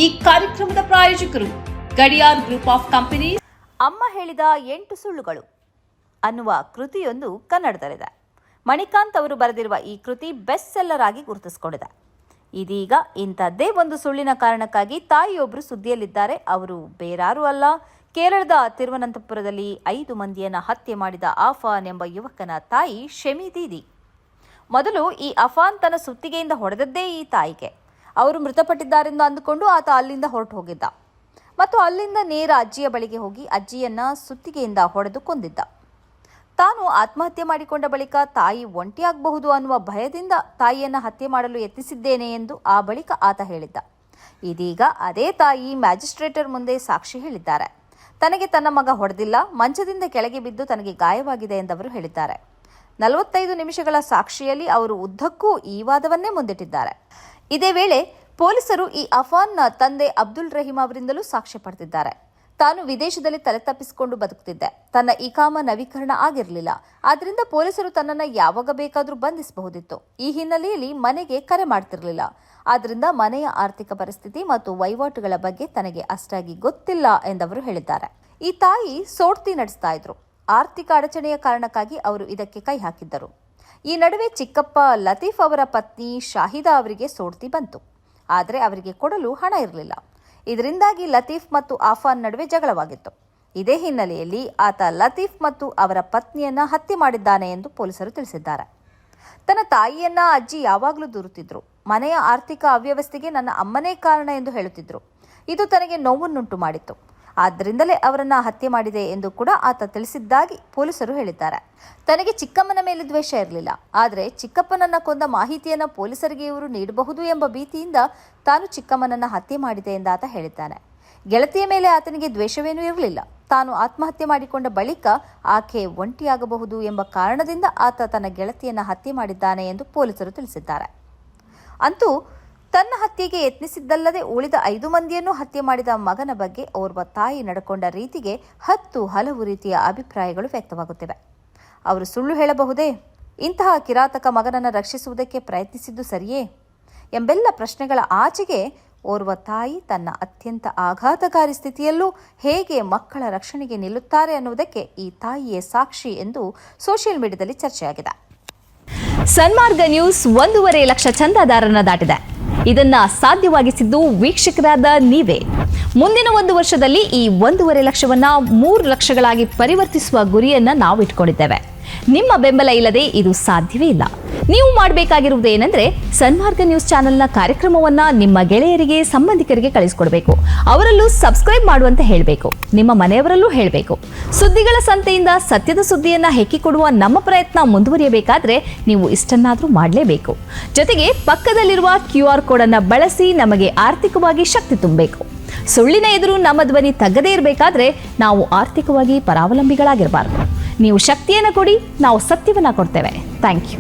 ಈ ಕಾರ್ಯಕ್ರಮದ ಪ್ರಾಯೋಜಕರು ಗಡಿಯಾರ್ ಗ್ರೂಪ್ ಆಫ್ ಕಂಪನಿ. ಅಮ್ಮ ಹೇಳಿದ 8 ಸುಳ್ಳುಗಳು ಅನ್ನುವ ಕೃತಿಯೊಂದು ಕನ್ನಡದಲ್ಲಿದೆ. ಮಣಿಕಾಂತ್ ಅವರು ಬರೆದಿರುವ ಈ ಕೃತಿ ಬೆಸ್ಟ್ ಸೆಲ್ಲರ್ ಆಗಿ ಗುರುತಿಸಿಕೊಂಡಿದೆ. ಇದೀಗ ಇಂಥದ್ದೇ ಒಂದು ಸುಳ್ಳಿನ ಕಾರಣಕ್ಕಾಗಿ ತಾಯಿಯೊಬ್ಬರು ಸುದ್ದಿಯಲ್ಲಿದ್ದಾರೆ. ಅವರು ಬೇರಾರೂ ಅಲ್ಲ, ಕೇರಳದ ತಿರುವನಂತಪುರದಲ್ಲಿ 5 ಮಂದಿಯನ್ನ ಹತ್ಯೆ ಮಾಡಿದ ಆಫಾನ್ ಎಂಬ ಯುವಕನ ತಾಯಿ ಶಮಿ ದೀದಿ. ಮೊದಲು ಈ ಅಫಾನ್ ತನ್ನ ಸುತ್ತಿಗೆಯಿಂದ ಹೊಡೆದದ್ದೇ ಈ ತಾಯಿಗೆ. ಅವರು ಮೃತಪಟ್ಟಿದ್ದಾರೆಂದು ಅಂದುಕೊಂಡು ಆತ ಅಲ್ಲಿಂದ ಹೊರಟು ಹೋಗಿದ್ದ ಮತ್ತು ಅಲ್ಲಿಂದ ನೇರ ಅಜ್ಜಿಯ ಬಳಿಗೆ ಹೋಗಿ ಅಜ್ಜಿಯನ್ನ ಸುತ್ತಿಗೆಯಿಂದ ಹೊಡೆದು ಕೊಂದಿದ್ದ. ತಾನು ಆತ್ಮಹತ್ಯೆ ಮಾಡಿಕೊಂಡ ಬಳಿಕ ತಾಯಿ ಒಂಟಿಯಾಗಬಹುದು ಅನ್ನುವ ಭಯದಿಂದ ತಾಯಿಯನ್ನ ಹತ್ಯೆ ಮಾಡಲು ಯತ್ನಿಸಿದ್ದೇನೆ ಎಂದು ಆ ಬಳಿಕ ಆತ ಹೇಳಿದ್ದ. ಇದೀಗ ಅದೇ ತಾಯಿ ಮ್ಯಾಜಿಸ್ಟ್ರೇಟರ್ ಮುಂದೆ ಸಾಕ್ಷಿ ಹೇಳಿದ್ದಾರೆ. ತನಗೆ ತನ್ನ ಮಗ ಹೊಡೆದಿಲ್ಲ, ಮಂಚದಿಂದ ಕೆಳಗೆ ಬಿದ್ದು ತನಗೆ ಗಾಯವಾಗಿದೆ ಎಂದವರು ಹೇಳಿದ್ದಾರೆ. 45 ನಿಮಿಷಗಳ ಸಾಕ್ಷಿಯಲ್ಲಿ ಅವರು ಉದ್ದಕ್ಕೂ ಈ ವಾದವನ್ನೇ ಮುಂದಿಟ್ಟಿದ್ದಾರೆ. ಇದೇ ವೇಳೆ ಪೊಲೀಸರು ಈ ಅಫಾನ್ನ ತಂದೆ ಅಬ್ದುಲ್ ರಹೀಂ ಅವರಿಂದಲೂ ಸಾಕ್ಷ್ಯ ಪಡೆದಿದ್ದಾರೆ. ತಾನು ವಿದೇಶದಲ್ಲಿ ತಲೆ ತಪ್ಪಿಸಿಕೊಂಡು ಬದುಕುತ್ತಿದ್ದೆ, ತನ್ನ ಇಕಾಮ ನವೀಕರಣ ಆಗಿರಲಿಲ್ಲ, ಆದ್ದರಿಂದ ಪೊಲೀಸರು ತನ್ನನ್ನು ಯಾವಾಗ ಬೇಕಾದರೂ ಬಂಧಿಸಬಹುದಿತ್ತು. ಈ ಹಿನ್ನೆಲೆಯಲ್ಲಿ ಮನೆಗೆ ಕರೆ ಮಾಡ್ತಿರಲಿಲ್ಲ, ಆದ್ದರಿಂದ ಮನೆಯ ಆರ್ಥಿಕ ಪರಿಸ್ಥಿತಿ ಮತ್ತು ವಹಿವಾಟುಗಳ ಬಗ್ಗೆ ತನಗೆ ಅಷ್ಟಾಗಿ ಗೊತ್ತಿಲ್ಲ ಎಂದವರು ಹೇಳಿದ್ದಾರೆ. ಈ ತಾಯಿ ಸೋಡ್ತಿ ನಡೆಸ್ತಾ ಇದ್ರು. ಆರ್ಥಿಕ ಅಡಚಣೆಯ ಕಾರಣಕ್ಕಾಗಿ ಅವರು ಇದಕ್ಕೆ ಕೈ ಹಾಕಿದ್ದರು. ಈ ನಡುವೆ ಚಿಕ್ಕಪ್ಪ ಲತೀಫ್ ಅವರ ಪತ್ನಿ ಶಾಹಿದಾ ಅವರಿಗೆ ಸೋಡ್ತಿ ಬಂತು, ಆದರೆ ಅವರಿಗೆ ಕೊಡಲು ಹಣ ಇರಲಿಲ್ಲ. ಇದರಿಂದಾಗಿ ಲತೀಫ್ ಮತ್ತು ಆಫಾನ್ ನಡುವೆ ಜಗಳವಾಗಿತ್ತು. ಇದೇ ಹಿನ್ನೆಲೆಯಲ್ಲಿ ಆತ ಲತೀಫ್ ಮತ್ತು ಅವರ ಪತ್ನಿಯನ್ನ ಹತ್ಯೆ ಮಾಡಿದ್ದಾನೆ ಎಂದು ಪೊಲೀಸರು ತಿಳಿಸಿದ್ದಾರೆ. ತನ್ನ ತಾಯಿಯನ್ನ ಅಜ್ಜಿ ಯಾವಾಗಲೂ ದೂರುತ್ತಿದ್ರು. ಮನೆಯ ಆರ್ಥಿಕ ಅವ್ಯವಸ್ಥೆಗೆ ನನ್ನ ಅಮ್ಮನೇ ಕಾರಣ ಎಂದು ಹೇಳುತ್ತಿದ್ರು. ಇದು ತನಗೆ ನೋವನ್ನುಂಟು ಮಾಡಿತ್ತು, ಆದ್ದರಿಂದಲೇ ಅವರನ್ನ ಹತ್ಯೆ ಮಾಡಿದೆ ಎಂದು ಕೂಡ ಆತ ತಿಳಿಸಿದ್ದಾಗಿ ಪೊಲೀಸರು ಹೇಳಿದ್ದಾರೆ. ತನಗೆ ಚಿಕ್ಕಮ್ಮನ ಮೇಲೆ ದ್ವೇಷ ಇರಲಿಲ್ಲ, ಆದರೆ ಚಿಕ್ಕಪ್ಪನನ್ನ ಕೊಂದ ಮಾಹಿತಿಯನ್ನು ಪೊಲೀಸರಿಗೆ ಇವರು ನೀಡಬಹುದು ಎಂಬ ಭೀತಿಯಿಂದ ತಾನು ಚಿಕ್ಕಮ್ಮನನ್ನ ಹತ್ಯೆ ಮಾಡಿದೆ ಎಂದು ಆತ ಹೇಳಿದ್ದಾನೆ. ಗೆಳತಿಯ ಮೇಲೆ ಆತನಿಗೆ ದ್ವೇಷವೇನೂ ಇರಲಿಲ್ಲ. ತಾನು ಆತ್ಮಹತ್ಯೆ ಮಾಡಿಕೊಂಡ ಬಳಿಕ ಆಕೆ ಒಂಟಿಯಾಗಬಹುದು ಎಂಬ ಕಾರಣದಿಂದ ಆತ ತನ್ನ ಗೆಳತಿಯನ್ನ ಹತ್ಯೆ ಮಾಡಿದ್ದಾನೆ ಎಂದು ಪೊಲೀಸರು ತಿಳಿಸಿದ್ದಾರೆ. ಅಂತೂ ತನ್ನ ಹತ್ಯೆಗೆ ಯತ್ನಿಸಿದ್ದಲ್ಲದೆ ಉಳಿದ 5 ಮಂದಿಯನ್ನು ಹತ್ಯೆ ಮಾಡಿದ ಮಗನ ಬಗ್ಗೆ ಓರ್ವ ತಾಯಿ ನಡ್ಕೊಂಡ ರೀತಿಗೆ ಹಲವು ರೀತಿಯ ಅಭಿಪ್ರಾಯಗಳು ವ್ಯಕ್ತವಾಗುತ್ತಿವೆ. ಅವರು ಸುಳ್ಳು ಹೇಳಬಹುದೇ? ಇಂತಹ ಕಿರಾತಕ ಮಗನನ್ನು ರಕ್ಷಿಸುವುದಕ್ಕೆ ಪ್ರಯತ್ನಿಸಿದ್ದು ಸರಿಯೇ ಎಂಬೆಲ್ಲ ಪ್ರಶ್ನೆಗಳ ಆಚೆಗೆ ಓರ್ವ ತಾಯಿ ತನ್ನ ಅತ್ಯಂತ ಆಘಾತಕಾರಿ ಸ್ಥಿತಿಯಲ್ಲೂ ಹೇಗೆ ಮಕ್ಕಳ ರಕ್ಷಣೆಗೆ ನಿಲ್ಲುತ್ತಾರೆ ಅನ್ನುವುದಕ್ಕೆ ಈ ತಾಯಿಯೇ ಸಾಕ್ಷಿ ಎಂದು ಸೋಷಿಯಲ್ ಮೀಡಿಯಾದಲ್ಲಿ ಚರ್ಚೆಯಾಗಿದೆ. ಸನ್ಮಾರ್ಗ ನ್ಯೂಸ್ 1.5 ಲಕ್ಷ ಚಂದಾದಾರರನ್ನ ದಾಟಿದೆ. ಇದನ್ನ ಸಾಧ್ಯವಾಗಿಸಿದ್ದು ವೀಕ್ಷಕರಾದ ನೀವೇ. ಮುಂದಿನ 1 ವರ್ಷದಲ್ಲಿ ಈ 1.5 ಲಕ್ಷವನ್ನ 3 ಲಕ್ಷಗಳಾಗಿ ಪರಿವರ್ತಿಸುವ ಗುರಿಯನ್ನ ನಾವು ಇಟ್ಕೊಂಡಿದ್ದೇವೆ. ನಿಮ್ಮ ಬೆಂಬಲ ಇಲ್ಲದೆ ಇದು ಸಾಧ್ಯವೇ ಇಲ್ಲ. ನೀವು ಮಾಡಬೇಕಾಗಿರುವುದು ಏನಂದ್ರೆ ಸನ್ಮಾರ್ಗ ನ್ಯೂಸ್ ಚಾನೆಲ್ನ ಕಾರ್ಯಕ್ರಮವನ್ನ ನಿಮ್ಮ ಗೆಳೆಯರಿಗೆ, ಸಂಬಂಧಿಕರಿಗೆ ಕಳಿಸಿಕೊಡ್ಬೇಕು. ಅವರಲ್ಲೂ ಸಬ್ಸ್ಕ್ರೈಬ್ ಮಾಡುವಂತೆ ಹೇಳಬೇಕು. ನಿಮ್ಮ ಮನೆಯವರಲ್ಲೂ ಹೇಳಬೇಕು. ಸುದ್ದಿಗಳ ಸಂತೆಯಿಂದ ಸತ್ಯದ ಸುದ್ದಿಯನ್ನ ಹೆಕ್ಕಿಕೊಡುವ ನಮ್ಮ ಪ್ರಯತ್ನ ಮುಂದುವರಿಯಬೇಕಾದ್ರೆ ನೀವು ಇಷ್ಟನ್ನಾದ್ರೂ ಮಾಡಲೇಬೇಕು. ಜೊತೆಗೆ ಪಕ್ಕದಲ್ಲಿರುವ QR ಕೋಡ್ ಅನ್ನ ಬಳಸಿ ನಮಗೆ ಆರ್ಥಿಕವಾಗಿ ಶಕ್ತಿ ತುಂಬಬೇಕು. ಸುಳ್ಳಿನ ಎದುರು ನಮ್ಮ ಧ್ವನಿ ತಗ್ಗದೇ ಇರಬೇಕಾದ್ರೆ ನಾವು ಆರ್ಥಿಕವಾಗಿ ಪರಾವಲಂಬಿಗಳಾಗಿರಬಾರದು. ನೀವು ಶಕ್ತಿಯನ್ನು ಕೊಡಿ, ನಾವು ಸತ್ಯವನ್ನ ಕೊಡ್ತೇವೆ. Thank you.